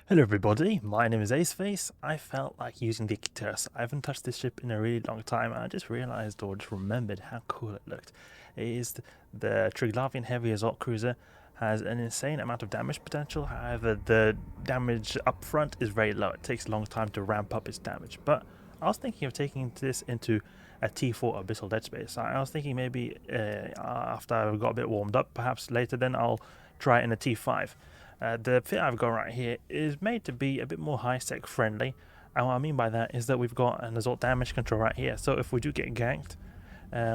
Hello everybody, my name is Aceface. I felt like using the Ikitursa. I haven't touched this ship in a really long time and I just realised or just remembered how cool it looked. It is the Triglavian heavy assault cruiser, has an insane amount of damage potential, however the damage up front is very low. It takes a long time to ramp up its damage. But I was thinking of taking this into a T4 Abyssal deadspace. I was thinking maybe after I got a bit warmed up, perhaps later then I'll try it in a T5. The fit I've got right here is made to be a bit more high-sec friendly, and what I mean by that is that we've got an assault damage control right here, so if we do get ganked,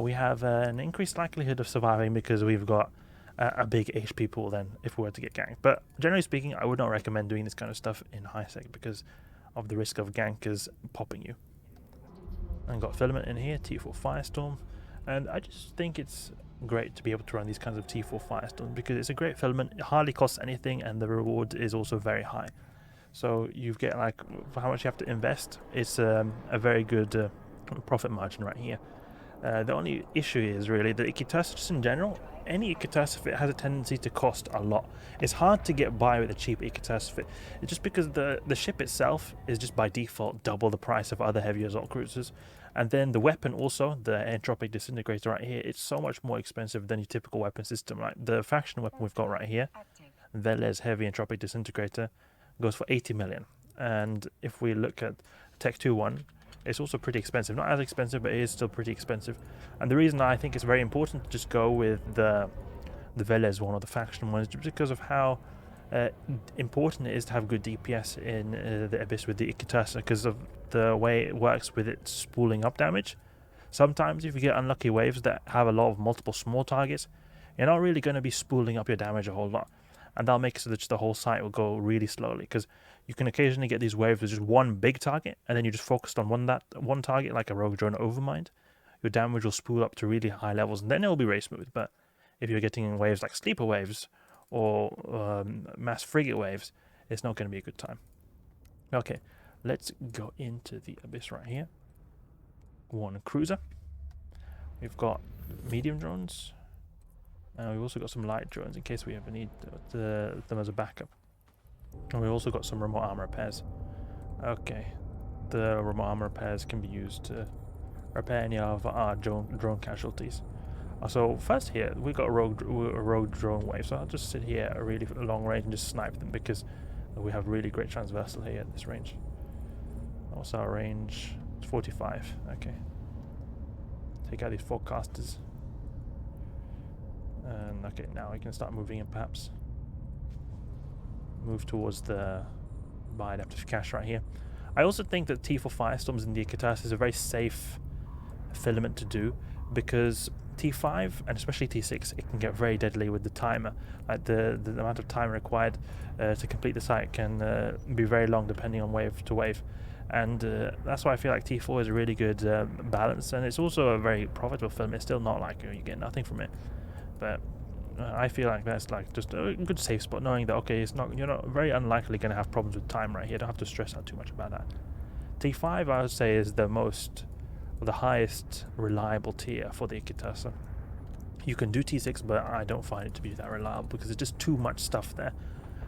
we have an increased likelihood of surviving because we've got a big HP pool then if we were to get ganked. But generally speaking, I would not recommend doing this kind of stuff in high-sec because of the risk of gankers popping you. And got filament in here, T4 Firestorm, and I just think it's great to be able to run these kinds of T4 Firestorm because it's a great filament, it hardly costs anything, and the reward is also very high. So you get like for how much you have to invest, it's a very good profit margin right here. The only issue is really that Ikitursa, just in general, any Ikitursa fit has a tendency to cost a lot. It's hard to get by with a cheap Ikitursa fit. It's just because the ship itself is just by default double the price of other heavy assault cruisers. And then the weapon also, the Entropic Disintegrator right here, it's so much more expensive than your typical weapon system. Like the faction weapon we've got right here, Veles Heavy Entropic Disintegrator, goes for 80 million. And if we look at Tech 2 one, it's also pretty expensive. Not as expensive, but it is still pretty expensive. And the reason I think it's very important to just go with the Veles one or the faction one is just because of how important it is to have good DPS in the Abyss with the Ikitursa, because of the way it works with it spooling up damage. Sometimes if you get unlucky waves that have a lot of multiple small targets, you're not really going to be spooling up your damage a whole lot, and that'll make it so that the whole site will go really slowly, because you can occasionally get these waves with just one big target and then you just focused on one target like a rogue drone overmind. Your damage will spool up to really high levels and then it will be very smooth. But if you're getting waves like sleeper waves or mass frigate waves, it's not going to be a good time. Okay, let's go into the Abyss right here. One cruiser. We've got medium drones. And we've also got some light drones in case we ever need them as a backup. And we've also got some remote armor repairs. Okay, the remote armor repairs can be used to repair any of our drone casualties. So first here, we got a rogue drone wave, so I'll just sit here at a really long range and just snipe them because we have really great transversal here at this range. What's our range? It's 45, okay. Take out these forecasters. And okay, now we can start moving in perhaps. Move towards the bi-adaptive cache right here. I also think that T4 Firestorms in the Ikitursa is a very safe filament to do because T5 and especially T6, it can get very deadly with the timer. Like the amount of time required to complete the site can be very long depending on wave to wave. And that's why I feel like T4 is a really good balance, and it's also a very profitable film. It's still not like you get nothing from it, but I feel like that's like just a good safe spot, knowing that okay, you're not very unlikely going to have problems with time right here. Don't have to stress out too much about that. T5 I would say is the highest reliable tier for the Ikitursa. You can do T6, but I don't find it to be that reliable because there's just too much stuff there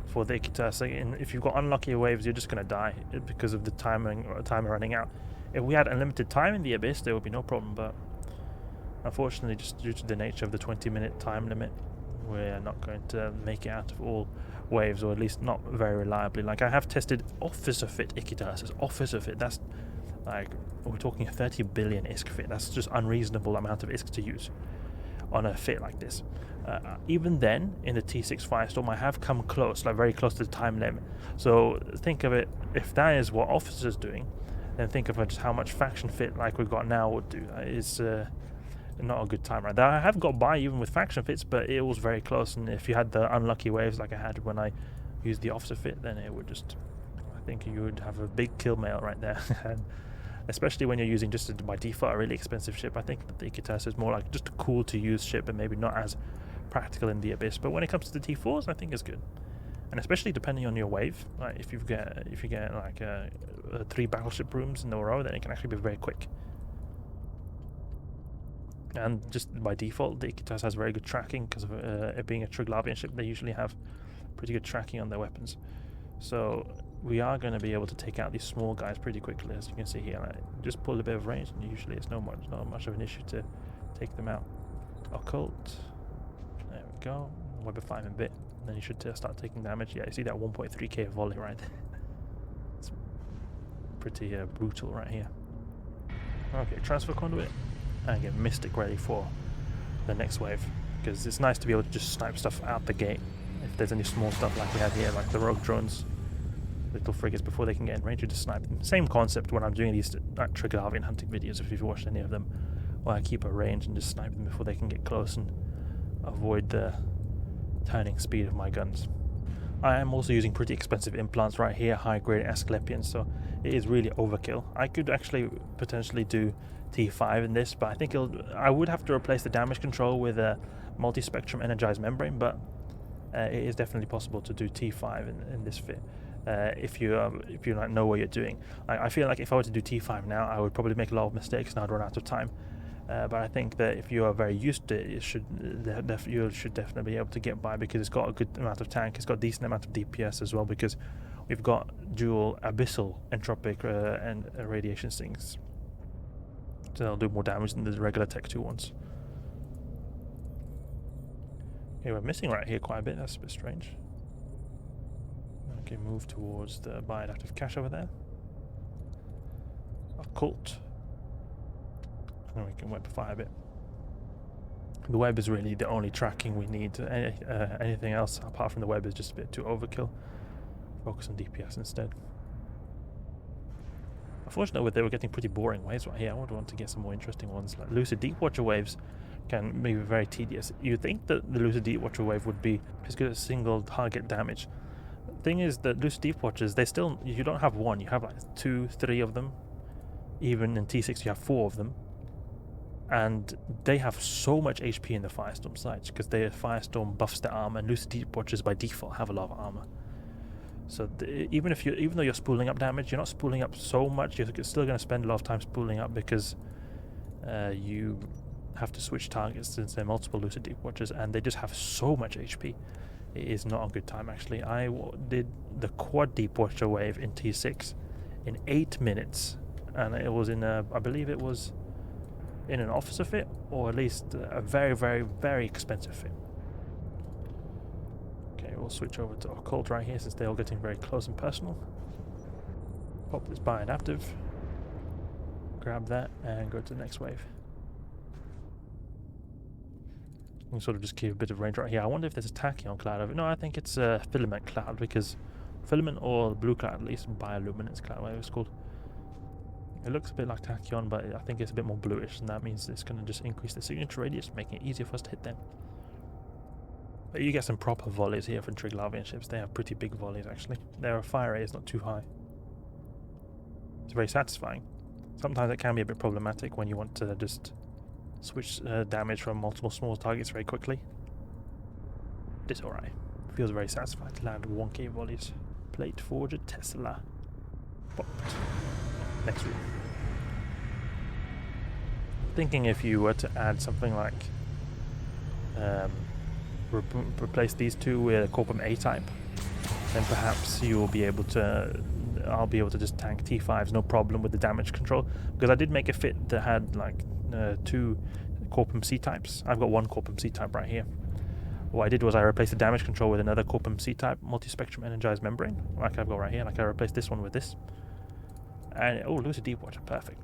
for the Ikitursa. And if you've got unlucky waves, you're just going to die because of the timer running out. If we had unlimited time in the Abyss, there would be no problem, but unfortunately, just due to the nature of the 20-minute time limit, we're not going to make it out of all waves, or at least not very reliably. Like I have tested officer fit Ikitursas. Officer fit, that's like, we're talking 30 billion ISK fit. That's just unreasonable amount of ISK to use on a fit like this. Even then, in the T6 Firestorm, I have come close, like very close to the time limit. So think of it, if that is what officer's doing, then think of just how much faction fit like we've got now would do. It's not a good time right there. I have got by even with faction fits, but it was very close, and if you had the unlucky waves like I had when I used the officer fit, then it would just, I think you would have a big kill mail right there. And especially when you're using just by default a really expensive ship, I think that the Ikitursa is more like just a cool to use ship and maybe not as practical in the Abyss. But when it comes to the T4s, I think it's good, and especially depending on your wave. Like if you get like 3 battleship rooms in a row, then it can actually be very quick. And just by default, the Ikitursa has very good tracking because of it being a Triglavian ship. They usually have pretty good tracking on their weapons. So we are going to be able to take out these small guys pretty quickly, as you can see here. Like, just pull a bit of range, and usually it's not much of an issue to take them out. Occult. There we go. Webifier in a bit. And then you should start taking damage. Yeah, you see that 1.3k volley right there. It's pretty brutal right here. Okay, transfer conduit. And get Mystic ready for the next wave. Because it's nice to be able to just snipe stuff out the gate. If there's any small stuff like we have here, like the rogue drones, little frigates, before they can get in range, you just snipe them. Same concept when I'm doing these Triglavian hunting videos, if you've watched any of them, where I keep a range and just snipe them before they can get close and avoid the turning speed of my guns. I am also using pretty expensive implants right here, high grade Asklepian, so it is really overkill. I could actually potentially do T5 in this, but I think I would have to replace the damage control with a Multispectrum Energized membrane, but it is definitely possible to do T5 in this fit. If you like know what you're doing. I feel like if I were to do T5 now, I would probably make a lot of mistakes and I'd run out of time. But I think that if you are very used to it, you should definitely be able to get by, because it's got a good amount of tank, it's got a decent amount of DPS as well, because we've got dual Abyssal, Entropic and radiation sinks. So they'll do more damage than the regular Tech 2 ones. Okay, we're missing right here quite a bit, that's a bit strange. Okay, move towards the bioactive cache over there. Occult. And we can Webify a bit. The web is really the only tracking we need. Anything else apart from the web is just a bit too overkill. Focus on DPS instead. Unfortunately, they were getting pretty boring waves right here. I would want to get some more interesting ones. Like Lucid Deep Watcher waves can be very tedious. You'd think that the Lucid Deep Watcher wave would be as good as single target damage. The thing is that Lucid Deep Watchers, you don't have one, you have like 2, 3 of them. Even in T6 you have 4 of them. And they have so much HP in the Firestorm sites, because the Firestorm buffs the armor, and Lucid Deep Watchers by default have a lot of armor. So even though you're spooling up damage, you're not spooling up so much. You're still going to spend a lot of time spooling up, because you have to switch targets since there are multiple Lucid Deep Watchers, and they just have so much HP. It is not a good time, actually. I did the quad Deep Watcher wave in T6 in 8 minutes, and it was I believe it was in an officer fit, or at least a very, very, very expensive fit. Okay, we'll switch over to Occult right here, since they're all getting very close and personal. Pop this by inactive, grab that, and go to the next wave. You can sort of just keep a bit of range right here. I wonder if there's a tachyon cloud over it. No, I think it's a filament cloud, because filament, or blue cloud at least, bioluminescence cloud, whatever it's called. It looks a bit like tachyon, but I think it's a bit more bluish, and that means it's going to just increase the signature radius, making it easier for us to hit them. But you get some proper volleys here from Triglavian ships. They have pretty big volleys, actually. Their fire rate is not too high. It's very satisfying. Sometimes it can be a bit problematic when you want to just switch damage from multiple small targets very quickly. It's alright. Feels very satisfying to land 1k volleys. Plate Forger Tesla. Popped. Next room. Thinking if you were to add something like replace these two with a Corpum A type, then perhaps you will be able to I'll be able to just tank T5s no problem with the damage control, because I did make a fit that had like 2 Corpum C types. I've got 1 Corpum C type right here. What I did was I replaced the damage control with another Corpum C type Multispectrum Energized membrane, like I've got right here. Like I replaced this one with this, and Lucid Deep Watcher, perfect.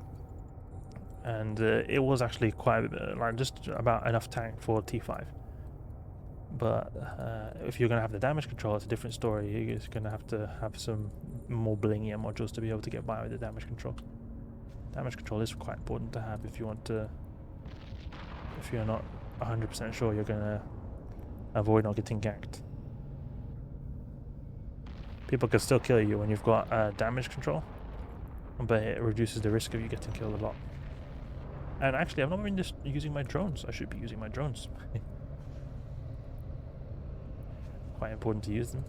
And it was actually quite like just about enough tank for T5. But if you're going to have the damage control, it's a different story. You're going to have some more blingier modules to be able to get by with the damage control. Damage control is quite important to have if you want to. If you're not 100% sure you're going to avoid not getting ganked. People can still kill you when you've got damage control, but it reduces the risk of you getting killed a lot. And actually, I've not been just using my drones. I should be using my drones. Quite important to use them.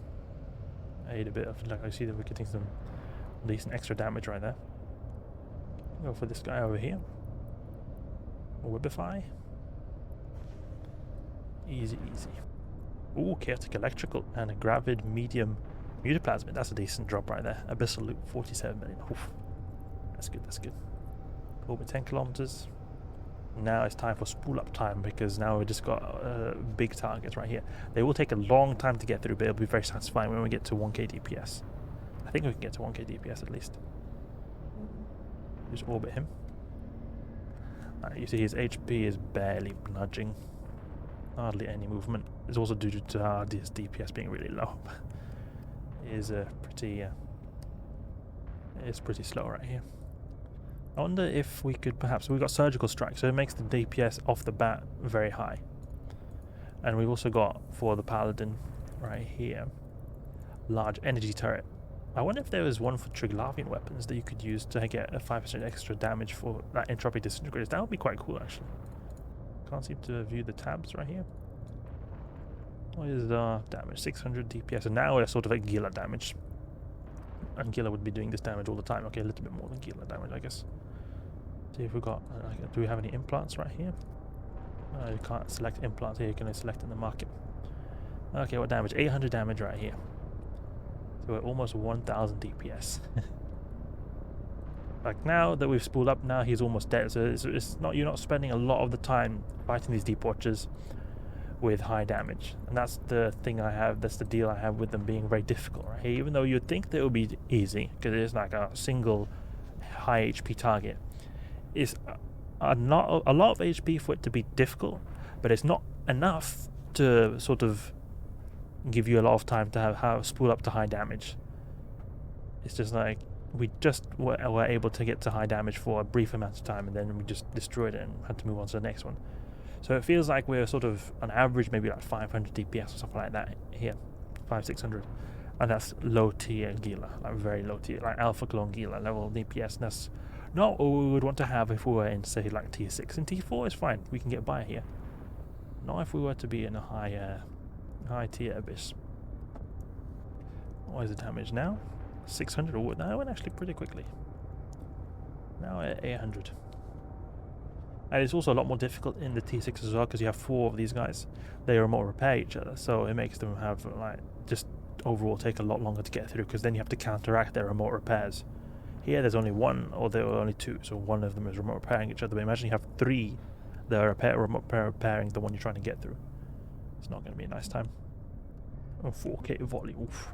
I ate a bit of, like I see that we're getting some decent extra damage right there. Go for this guy over here. Webify. Easy, easy. Ooh, Chaotic Electrical and a Gravid medium Mutaplasmid, that's a decent drop right there. Abyssal loop, 47 million. Oof. That's good, that's good. Orbit 10 kilometers. Now it's time for spool up time, because now we've just got big targets right here. They will take a long time to get through, but it'll be very satisfying when we get to 1k DPS. I think we can get to 1k DPS at least. Just orbit him. You see his HP is barely nudging. Hardly any movement. It's also due to our DPS being really low. It is pretty slow right here. I wonder if we could perhaps... We've got Surgical Strike, so it makes the DPS off the bat very high. And we've also got, for the Paladin, right here, large energy turret. I wonder if there was one for Triglavian weapons that you could use to get a 5% extra damage for that Entropic Disintegrators. That would be quite cool, actually. Can't seem to view the tabs right here. What is the damage? 600 DPS, and now we're sort of at Gila damage. And Gila would be doing this damage all the time. Okay, a little bit more than Gila damage, I guess. See if we've got... do we have any implants right here? You can't select implants here, you can only select in the market. Okay, what damage? 800 damage right here. So we're almost 1000 DPS. Like now that we've spooled up, now he's almost dead. So it's not, you're not spending a lot of the time fighting these Deep Watchers with high damage. And that's the thing I have, that's the deal I have with them being very difficult right here. Even though you'd think that it would be easy, because it's like a single high HP target. It's not a lot of HP for it to be difficult, but it's not enough to sort of give you a lot of time to have spool up to high damage. It's just like we just were able to get to high damage for a brief amount of time, and then we just destroyed it and had to move on to the next one. So it feels like we're sort of on average maybe like 500 DPS or something like that here, 500-600, and that's low tier Gila, like very low tier, like Alpha Clone Gila level DPS. And that's not what we would want to have if we were in, say, like tier 6. And T4 is fine, we can get by here. Not if we were to be in a high tier Abyss. What is the damage now? 600. Oh, that went actually pretty quickly. Now at 800. And it's also a lot more difficult in the T6 as well, because you have 4 of these guys. They remote repair each other, so it makes them have, like, just overall take a lot longer to get through, because then you have to counteract their remote repairs. Here there's only 1, or there are only 2, so one of them is remote repairing each other. But imagine you have 3 that are remote repairing the one you're trying to get through. It's not going to be a nice time. Oh, 4k volley. Oof.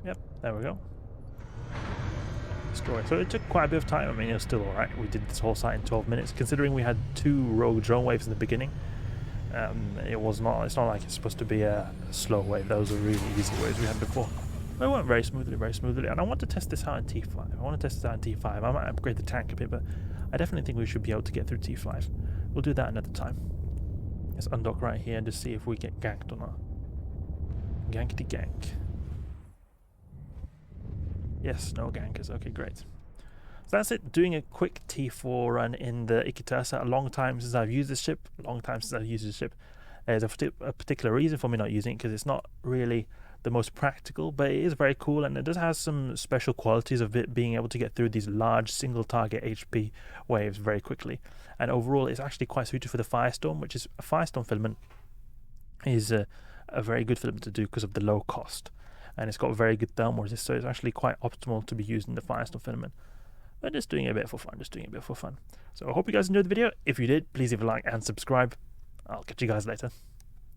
Yep, there we go. Destroy. So it took quite a bit of time. I mean, it was still alright. We did this whole site in 12 minutes. Considering we had 2 rogue drone waves in the beginning, it's not like it's supposed to be a slow wave. Those are really easy waves we had before. But it went very smoothly. And I want to test this out in T5. I might upgrade the tank a bit, but I definitely think we should be able to get through T5. We'll do that another time. Let's undock right here and just see if we get ganked or not. Gankety gank. Yes, no gankers. Okay, great. So that's it. Doing a quick T4 run in the Ikitursa. A long time since I've used this ship. There's a particular reason for me not using it, because it's not really the most practical, but it is very cool, and it does have some special qualities of it being able to get through these large single target HP waves very quickly. And overall, it's actually quite suited for the Firestorm, which is a Firestorm filament is a very good filament to do because of the low cost. And it's got very good thermal resist, so it's actually quite optimal to be used in the Firestorm filament. But just doing it a bit for fun, So I hope you guys enjoyed the video. If you did, please leave a like and subscribe. I'll catch you guys later.